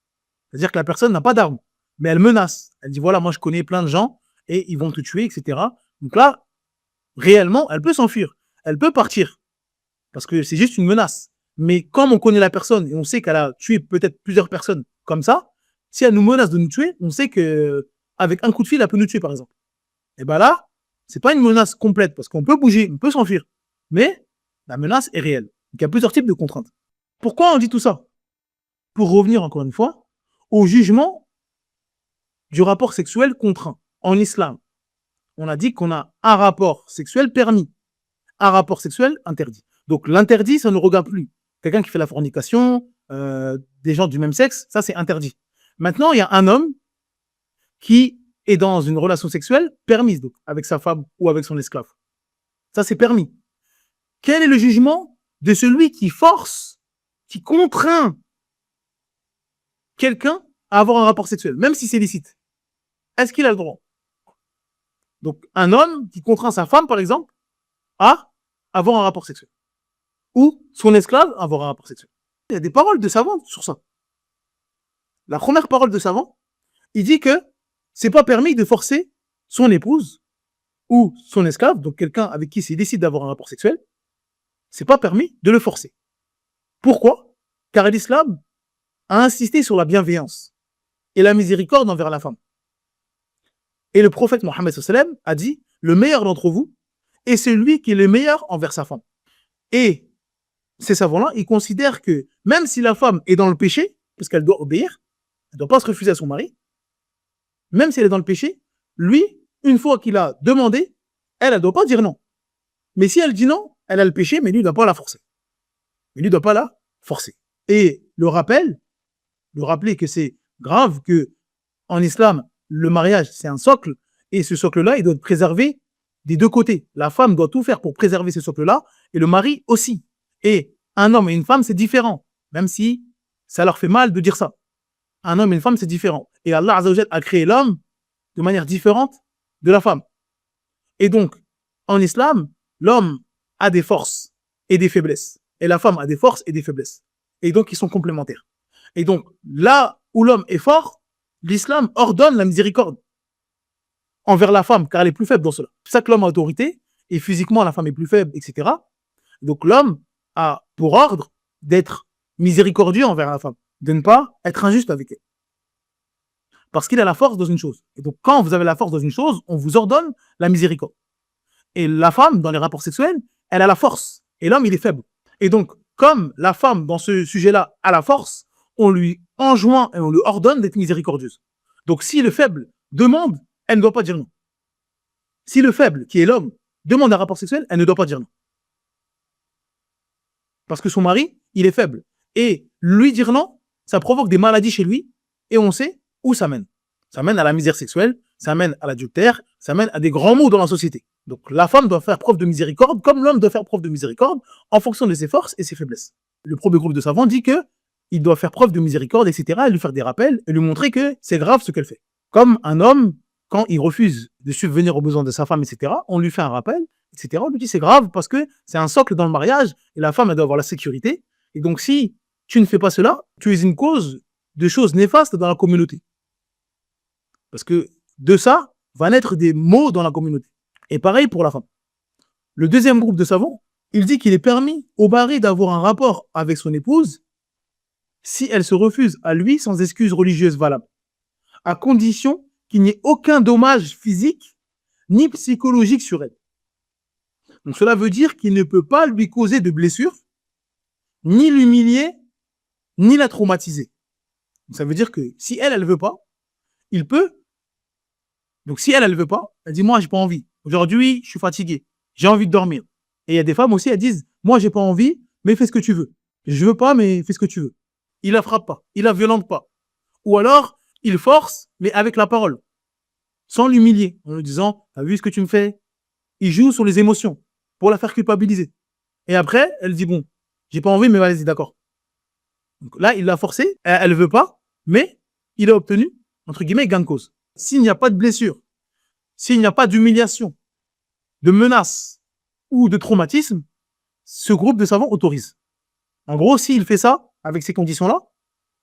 C'est-à-dire que la personne n'a pas d'arme, mais elle menace. Elle dit, voilà, moi je connais plein de gens, et ils vont te tuer, etc. Donc là, réellement, elle peut s'enfuir. Elle peut partir. Parce que c'est juste une menace. Mais comme on connaît la personne, et on sait qu'elle a tué peut-être plusieurs personnes comme ça, si elle nous menace de nous tuer, on sait que avec un coup de fil, elle peut nous tuer, par exemple. Et ben là, c'est pas une menace complète, parce qu'on peut bouger, on peut s'enfuir. Mais la menace est réelle. Donc il y a plusieurs types de contraintes. Pourquoi on dit tout ça? Pour revenir encore une fois au jugement du rapport sexuel contraint. En islam, on a dit qu'on a un rapport sexuel permis, un rapport sexuel interdit. Donc l'interdit, ça ne regarde plus. Quelqu'un qui fait la fornication, des gens du même sexe, ça c'est interdit. Maintenant, il y a un homme qui est dans une relation sexuelle permise, donc avec sa femme ou avec son esclave. Ça c'est permis. Quel est le jugement de celui qui force, qui contraint quelqu'un à avoir un rapport sexuel, même si c'est licite? Est-ce qu'il a le droit? Donc un homme qui contraint sa femme, par exemple, à avoir un rapport sexuel. Ou son esclave à avoir un rapport sexuel. Il y a des paroles de savants sur ça. La première parole de savant, il dit que c'est pas permis de forcer son épouse ou son esclave, donc quelqu'un avec qui il décide d'avoir un rapport sexuel, c'est pas permis de le forcer. Pourquoi? Car l'islam a insisté sur la bienveillance et la miséricorde envers la femme. Et le prophète Mohammed sallallahu alayhi wa sallam a dit, le meilleur d'entre vous est celui qui est le meilleur envers sa femme. Et ces savants-là, ils considèrent que même si la femme est dans le péché, parce qu'elle doit obéir, elle ne doit pas se refuser à son mari, même si elle est dans le péché, lui, une fois qu'il a demandé, elle ne doit pas dire non. Mais si elle dit non, elle a le péché, mais lui ne doit pas la forcer. Mais lui ne doit pas la forcer. Et le rappeler que c'est grave que en islam, le mariage, c'est un socle, et ce socle-là, il doit être préservé des deux côtés. La femme doit tout faire pour préserver ce socle-là, et le mari aussi. Et un homme et une femme, c'est différent, même si ça leur fait mal de dire ça. Un homme et une femme, c'est différent. Et Allah Azza wa Jal a créé l'homme de manière différente de la femme. Et donc, en islam, l'homme a des forces et des faiblesses. Et la femme a des forces et des faiblesses. Et donc, ils sont complémentaires. Et donc, là où l'homme est fort, l'islam ordonne la miséricorde envers la femme, car elle est plus faible dans cela. C'est ça que l'homme a autorité, et physiquement, la femme est plus faible, etc. Donc, l'homme a pour ordre d'être miséricordieux envers la femme, de ne pas être injuste avec elle. Parce qu'il a la force dans une chose. Et donc, quand vous avez la force dans une chose, on vous ordonne la miséricorde. Et la femme, dans les rapports sexuels, elle a la force. Et l'homme, il est faible. Et donc, comme la femme, dans ce sujet-là, a la force, on lui enjoint et on lui ordonne d'être miséricordieuse. Donc, si le faible demande, elle ne doit pas dire non. Si le faible, qui est l'homme, demande un rapport sexuel, elle ne doit pas dire non. Parce que son mari, il est faible. Et lui dire non, ça provoque des maladies chez lui, et on sait où ça mène. Ça mène à la misère sexuelle, ça mène à l'adultère, ça mène à des grands maux dans la société. Donc la femme doit faire preuve de miséricorde, comme l'homme doit faire preuve de miséricorde, en fonction de ses forces et ses faiblesses. Le premier groupe de savants dit que il doit faire preuve de miséricorde, etc., et lui faire des rappels, et lui montrer que c'est grave ce qu'elle fait. Comme un homme, quand il refuse de subvenir aux besoins de sa femme, etc., on lui fait un rappel, etc., on lui dit c'est grave parce que c'est un socle dans le mariage, et la femme, elle doit avoir la sécurité, et donc si tu ne fais pas cela, tu es une cause de choses néfastes dans la communauté. Parce que de ça va naître des maux dans la communauté. Et pareil pour la femme. Le deuxième groupe de savants, il dit qu'il est permis au mari d'avoir un rapport avec son épouse si elle se refuse à lui sans excuse religieuse valable, à condition qu'il n'y ait aucun dommage physique ni psychologique sur elle. Donc cela veut dire qu'il ne peut pas lui causer de blessures, ni l'humilier, ni la traumatiser. Donc ça veut dire que si elle veut pas, il peut. Donc si elle veut pas, elle dit moi j'ai pas envie. Aujourd'hui, je suis fatigué, j'ai envie de dormir. Et il y a des femmes aussi, elles disent moi j'ai pas envie, mais fais ce que tu veux. Je veux pas, mais fais ce que tu veux. Il la frappe pas, il la violente pas. Ou alors, il force, mais avec la parole, sans l'humilier, en lui disant t'as vu ce que tu me fais? Il joue sur les émotions pour la faire culpabiliser. Et après, elle dit bon, j'ai pas envie, mais vas-y, d'accord. Donc là, il l'a forcée, elle veut pas, mais il a obtenu, entre guillemets, gain de cause. S'il n'y a pas de blessure, s'il n'y a pas d'humiliation, de menace ou de traumatisme, ce groupe de savants autorise. En gros, s'il fait ça, avec ces conditions-là,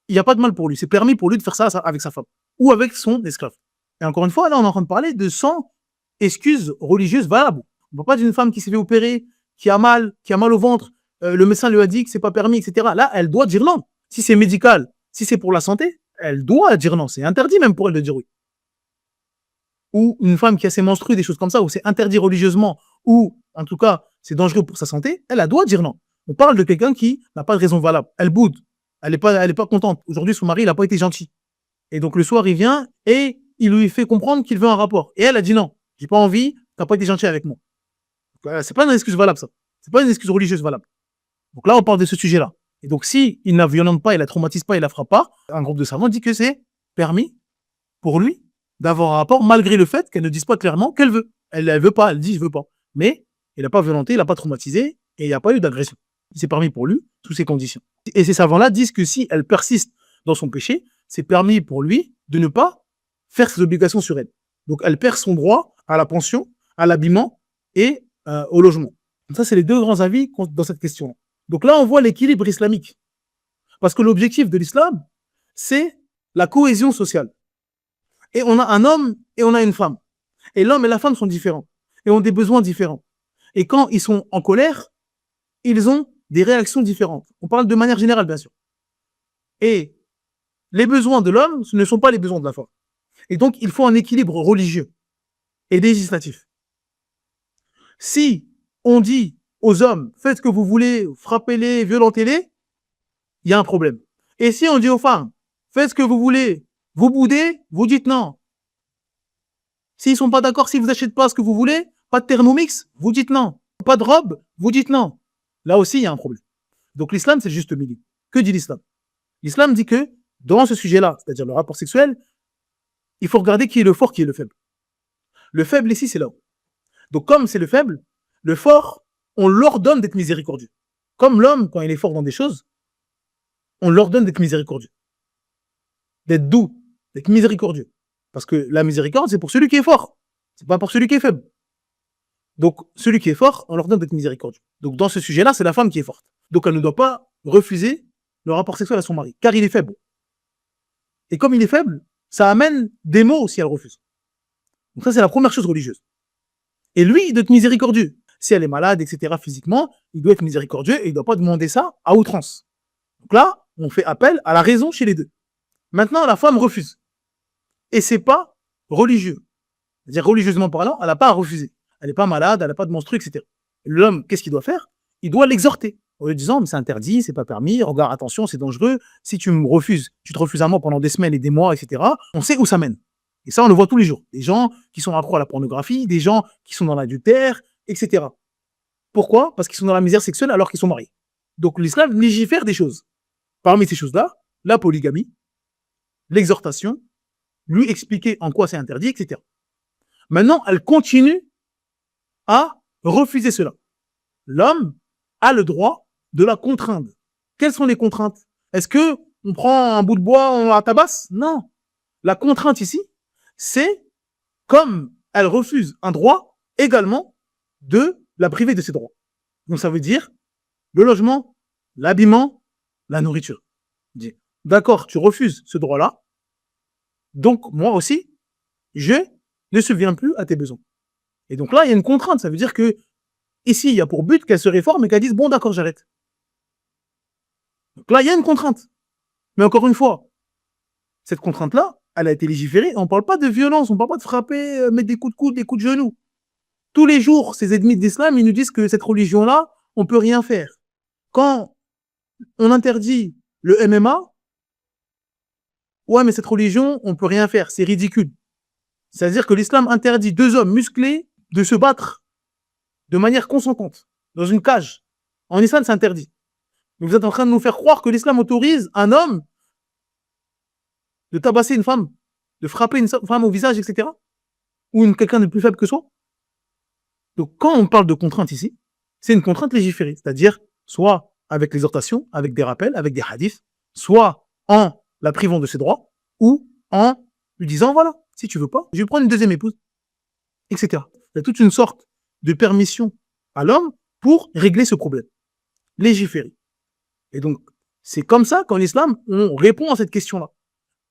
il n'y a pas de mal pour lui. C'est permis pour lui de faire ça avec sa femme ou avec son esclave. Et encore une fois, là, on est en train de parler de 100 excuses religieuses valables. On ne parle pas d'une femme qui s'est fait opérer, qui a mal au ventre, le médecin lui a dit que c'est pas permis, etc. Là, elle doit dire non. Si c'est médical, si c'est pour la santé, elle doit dire non. C'est interdit même pour elle de dire oui. Ou une femme qui a ses menstrues, des choses comme ça, où c'est interdit religieusement, ou en tout cas, c'est dangereux pour sa santé, elle doit dire non. On parle de quelqu'un qui n'a pas de raison valable. Elle boude. Elle est pas contente. Aujourd'hui, son mari, il n'a pas été gentil. Et donc, le soir, il vient et il lui fait comprendre qu'il veut un rapport. Et elle a dit non. J'ai pas envie, t'as pas été gentil avec moi. C'est pas une excuse valable, ça. C'est pas une excuse religieuse valable. Donc là, on parle de ce sujet-là. Et donc, si il ne la violente pas, il la traumatise pas, il la frappe pas, un groupe de savants dit que c'est permis pour lui d'avoir un rapport malgré le fait qu'elle ne dise pas clairement qu'elle veut. Elle veut pas, elle dit je veux pas. Mais il n'a pas violenté, il n'a pas traumatisé et il n'y a pas eu d'agression. C'est permis pour lui sous ces conditions. Et ces savants-là disent que si elle persiste dans son péché, c'est permis pour lui de ne pas faire ses obligations sur elle. Donc elle perd son droit à la pension, à l'habillement et au logement. Donc ça, c'est les deux grands avis dans cette question-là. Donc là, on voit l'équilibre islamique. Parce que l'objectif de l'islam, c'est la cohésion sociale. Et on a un homme et on a une femme. Et l'homme et la femme sont différents. Et ont des besoins différents. Et quand ils sont en colère, ils ont des réactions différentes. On parle de manière générale, bien sûr. Et les besoins de l'homme, ce ne sont pas les besoins de la femme. Et donc, il faut un équilibre religieux et législatif. Si on dit aux hommes, faites ce que vous voulez, frappez-les, violentez-les, il y a un problème. Et si on dit aux femmes, faites ce que vous voulez, vous boudez, vous dites non. S'ils sont pas d'accord, si vous achetez pas ce que vous voulez, pas de Thermomix, vous dites non. Pas de robe, vous dites non. Là aussi, il y a un problème. Donc l'islam, c'est juste milieu. Que dit l'islam? L'islam dit que dans ce sujet-là, c'est-à-dire le rapport sexuel, il faut regarder qui est le fort, qui est le faible. Le faible ici, c'est l'homme. Donc comme c'est le faible, le fort, on l'ordonne d'être miséricordieux. Comme l'homme, quand il est fort dans des choses, on l'ordonne d'être miséricordieux. D'être doux, d'être miséricordieux. Parce que la miséricorde, c'est pour celui qui est fort. C'est pas pour celui qui est faible. Donc, celui qui est fort, on l'ordonne d'être miséricordieux. Donc, dans ce sujet-là, c'est la femme qui est forte. Donc, elle ne doit pas refuser le rapport sexuel à son mari, car il est faible. Et comme il est faible, ça amène des maux si elle refuse. Donc ça, c'est la première chose religieuse. Et lui, il doit être miséricordieux. Si elle est malade, etc., physiquement, il doit être miséricordieux et il ne doit pas demander ça à outrance. Donc là, on fait appel à la raison chez les deux. Maintenant, la femme refuse. Et c'est pas religieux. C'est-à-dire, religieusement parlant, elle n'a pas à refuser. Elle n'est pas malade, elle n'a pas de menstru, etc. L'homme, qu'est-ce qu'il doit faire? Il doit l'exhorter. En lui disant, mais c'est interdit, c'est pas permis, regarde, attention, c'est dangereux. Si tu me refuses, tu te refuses à moi pendant des semaines et des mois, etc., on sait où ça mène. Et ça, on le voit tous les jours. Des gens qui sont accros à la pornographie, des gens qui sont dans l'adultère, etc. Pourquoi? Parce qu'ils sont dans la misère sexuelle alors qu'ils sont mariés. Donc l'islam légifère des choses. Parmi ces choses-là, la polygamie, l'exhortation, lui expliquer en quoi c'est interdit, etc. Maintenant, elle continue à refuser cela. L'homme a le droit de la contraindre. Quelles sont les contraintes? Est-ce que on prend un bout de bois, on la tabasse? Non. La contrainte ici, c'est comme elle refuse un droit également de la priver de ses droits. Donc ça veut dire le logement, l'habillement, la nourriture. d'accord, tu refuses ce droit-là, donc moi aussi, je ne subviens plus à tes besoins. Et donc là, il y a une contrainte. Ça veut dire que ici, il y a pour but qu'elle se réforme et qu'elle dise bon, d'accord, j'arrête. Donc là, il y a une contrainte. Mais encore une fois, cette contrainte-là, elle a été légiférée. On ne parle pas de violence, on ne parle pas de frapper, mettre des coups de coude, des coups de genoux. Tous les jours, ces ennemis de l'islam, ils nous disent que cette religion-là, on ne peut rien faire. Quand on interdit le MMA, ouais, mais cette religion, on ne peut rien faire, c'est ridicule. C'est-à-dire que l'islam interdit 2 hommes musclés de se battre de manière consentante, dans une cage. En islam, c'est interdit. Mais vous êtes en train de nous faire croire que l'islam autorise un homme de tabasser une femme, de frapper une femme au visage, etc. Ou quelqu'un de plus faible que soi. Donc, quand on parle de contrainte ici, c'est une contrainte légiférée, c'est-à-dire soit avec l'exhortation, avec des rappels, avec des hadiths, soit en la privant de ses droits, ou en lui disant, voilà, si tu veux pas, je vais prendre une deuxième épouse, etc. Il y a toute une sorte de permission à l'homme pour régler ce problème. Légiférer. Et donc, c'est comme ça qu'en islam, on répond à cette question-là.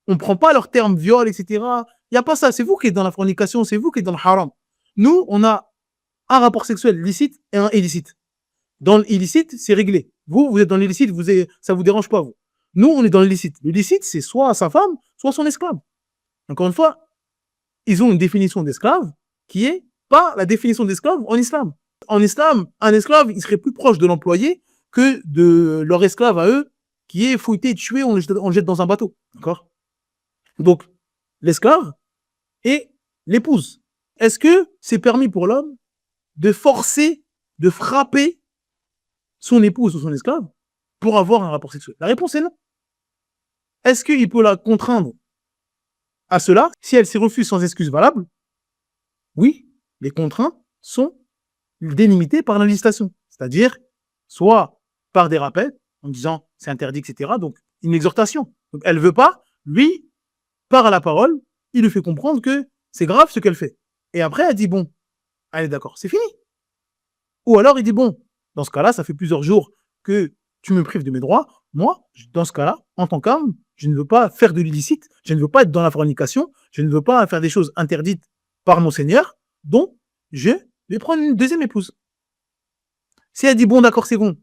On ne prend pas leur terme viol, etc. Il n'y a pas ça. C'est vous qui êtes dans la fornication, c'est vous qui êtes dans le haram. Nous, on a un rapport sexuel licite et un illicite. Dans l'illicite, c'est réglé. Vous êtes dans l'illicite, ça vous dérange pas, vous. Nous, on est dans l'illicite. L'illicite, c'est soit sa femme, soit son esclave. Encore une fois, ils ont une définition d'esclave qui est pas la définition d'esclave en islam. En islam, un esclave, il serait plus proche de l'employé que de leur esclave à eux, qui est fouetté, tué, on le jette dans un bateau. D'accord? Donc, l'esclave et l'épouse. Est-ce que c'est permis pour l'homme de forcer, de frapper son épouse ou son esclave pour avoir un rapport sexuel? La réponse est non. Est-ce qu'il peut la contraindre à cela si elle s'y refuse sans excuse valable? Oui, les contraintes sont délimitées par la législation. C'est-à-dire, soit par des rappels, en disant c'est interdit, etc. Donc, une exhortation. Donc, elle veut pas, lui, par la parole, il lui fait comprendre que c'est grave ce qu'elle fait. Et après, elle dit bon, allez d'accord, c'est fini. Ou alors, il dit bon, dans ce cas-là, ça fait plusieurs jours que tu me prives de mes droits. Moi, dans ce cas-là, en tant qu'homme, je ne veux pas faire de l'illicite, je ne veux pas être dans la fornication, je ne veux pas faire des choses interdites par mon Seigneur, donc je vais prendre une deuxième épouse. Si elle dit bon, d'accord, c'est bon,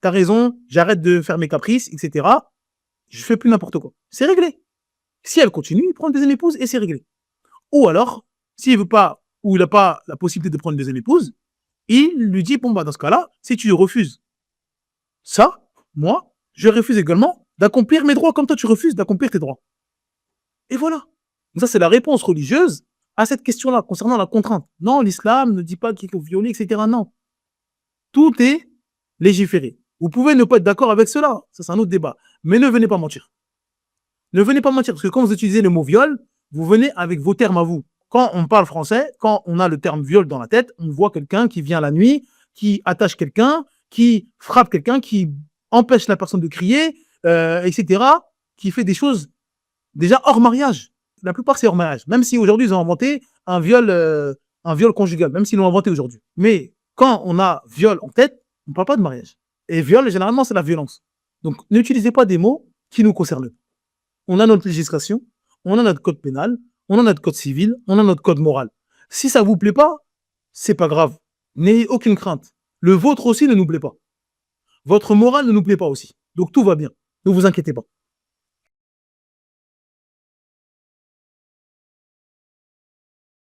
t'as raison, j'arrête de faire mes caprices, etc., je fais plus n'importe quoi. C'est réglé. Si elle continue, il prend une deuxième épouse et c'est réglé. Ou alors, s'il veut pas, ou il n'a pas la possibilité de prendre une deuxième épouse, il lui dit, bon, bah, dans ce cas-là, si tu refuses ça, moi, je refuse également d'accomplir mes droits comme toi tu refuses d'accomplir tes droits. Et voilà. Donc ça, c'est la réponse religieuse à cette question-là, concernant la contrainte. Non, l'islam ne dit pas qu'il faut violer, etc. Non. Tout est légiféré. Vous pouvez ne pas être d'accord avec cela, ça c'est un autre débat. Mais ne venez pas mentir. Ne venez pas mentir, parce que quand vous utilisez le mot viol, vous venez avec vos termes à vous. Quand on parle français, quand on a le terme viol dans la tête, on voit quelqu'un qui vient la nuit, qui attache quelqu'un, qui frappe quelqu'un, qui empêche la personne de crier, etc., qui fait des choses déjà hors mariage. La plupart, c'est hors mariage. Même si aujourd'hui, ils ont inventé un viol conjugal, même s'ils l'ont inventé aujourd'hui. Mais quand on a viol en tête, on ne parle pas de mariage. Et viol, généralement, c'est la violence. Donc, n'utilisez pas des mots qui nous concernent. On a notre législation, on a notre code pénal, on a notre code civil, on a notre code moral. Si ça vous plaît pas, c'est pas grave. N'ayez aucune crainte. Le vôtre aussi ne nous plaît pas. Votre morale ne nous plaît pas aussi. Donc tout va bien. Ne vous inquiétez pas.